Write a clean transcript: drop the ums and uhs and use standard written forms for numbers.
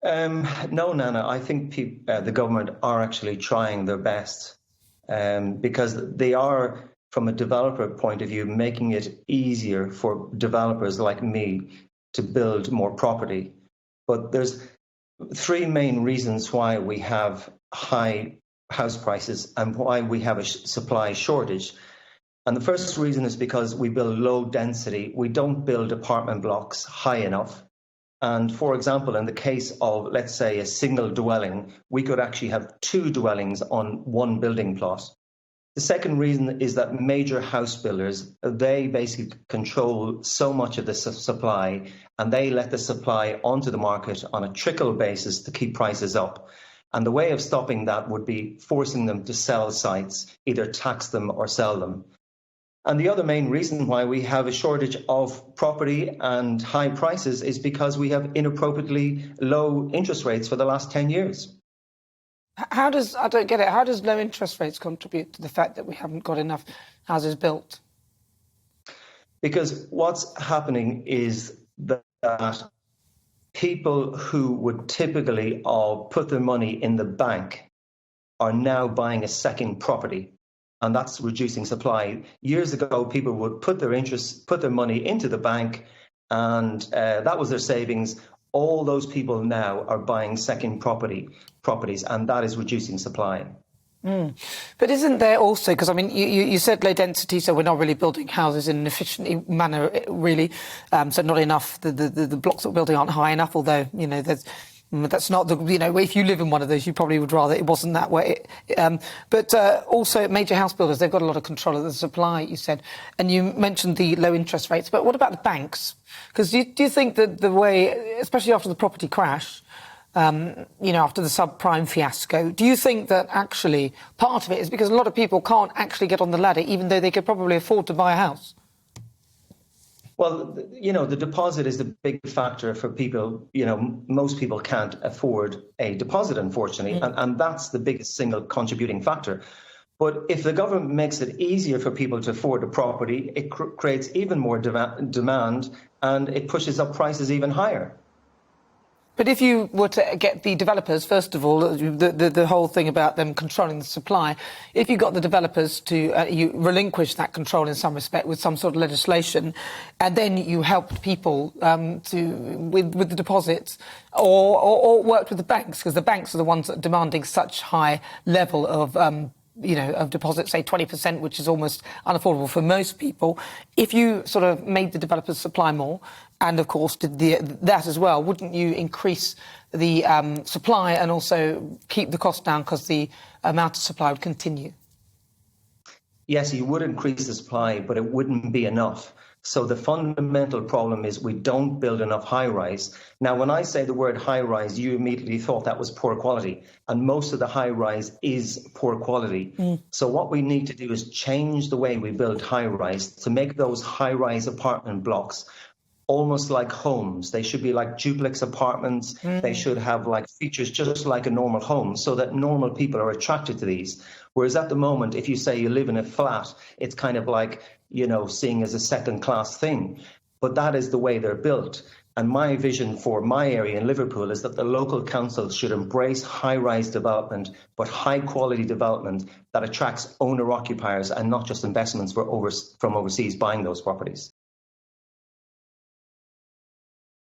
No, Nana, I think the government are actually trying their best because they are, from a developer point of view, making it easier for developers like me to build more property. But there's three main reasons why we have high house prices and why we have a supply shortage. And the first reason is because we build low density. We don't build apartment blocks high enough. And for example, in the case of, let's say, a single dwelling, we could actually have two dwellings on one building plot. The second reason is that major house builders, they basically control so much of the supply, and they let the supply onto the market on a trickle basis to keep prices up. And the way of stopping that would be forcing them to sell sites, either tax them or sell them. And the other main reason why we have a shortage of property and high prices is because we have inappropriately low interest rates for the last 10 years. I don't get it, how does low interest rates contribute to the fact that we haven't got enough houses built? Because what's happening is that people who would typically put their money in the bank are now buying a second property, and that's reducing supply. Years ago, people would put their money into the bank, and that was their savings. All those people now are buying second properties, and that is reducing supply. But isn't there also, because I mean, you said low density, so we're not really building houses in an efficient manner, really. So not enough. The blocks that we're building aren't high enough. Although that's not the if you live in one of those, you probably would rather it wasn't that way. But also major house builders, they've got a lot of control of the supply. You said, and you mentioned the low interest rates. But what about the banks? Because do you think that the way, especially after the property crash, after the subprime fiasco, do you think that actually part of it is because a lot of people can't actually get on the ladder, even though they could probably afford to buy a house? Well, the deposit is the big factor for people. Most people can't afford a deposit, unfortunately, and that's the biggest single contributing factor. But if the government makes it easier for people to afford a property, it creates even more demand, and it pushes up prices even higher. But if you were to get the developers, first of all, the whole thing about them controlling the supply, if you got the developers to you relinquish that control in some respect with some sort of legislation, and then you helped people with the deposits, or worked with the banks, because the banks are the ones that are demanding such high level of of deposits, say 20%, which is almost unaffordable for most people. If you sort of made the developers supply more, and of course did that as well, wouldn't you increase the supply and also keep the cost down because the amount of supply would continue? Yes, you would increase the supply, but it wouldn't be enough. So the fundamental problem is we don't build enough high-rise. Now, when I say the word high-rise, you immediately thought that was poor quality, and most of the high-rise is poor quality. So what we need to do is change the way we build high-rise to make those high-rise apartment blocks almost like homes. They should be like duplex apartments. They should have like features just like a normal home, so that normal people are attracted to these. Whereas at the moment, if you say you live in a flat, it's kind of like, seeing as a second-class thing. But that is the way they're built. And my vision for my area in Liverpool is that the local councils should embrace high-rise development, but high-quality development that attracts owner-occupiers and not just investments from overseas buying those properties.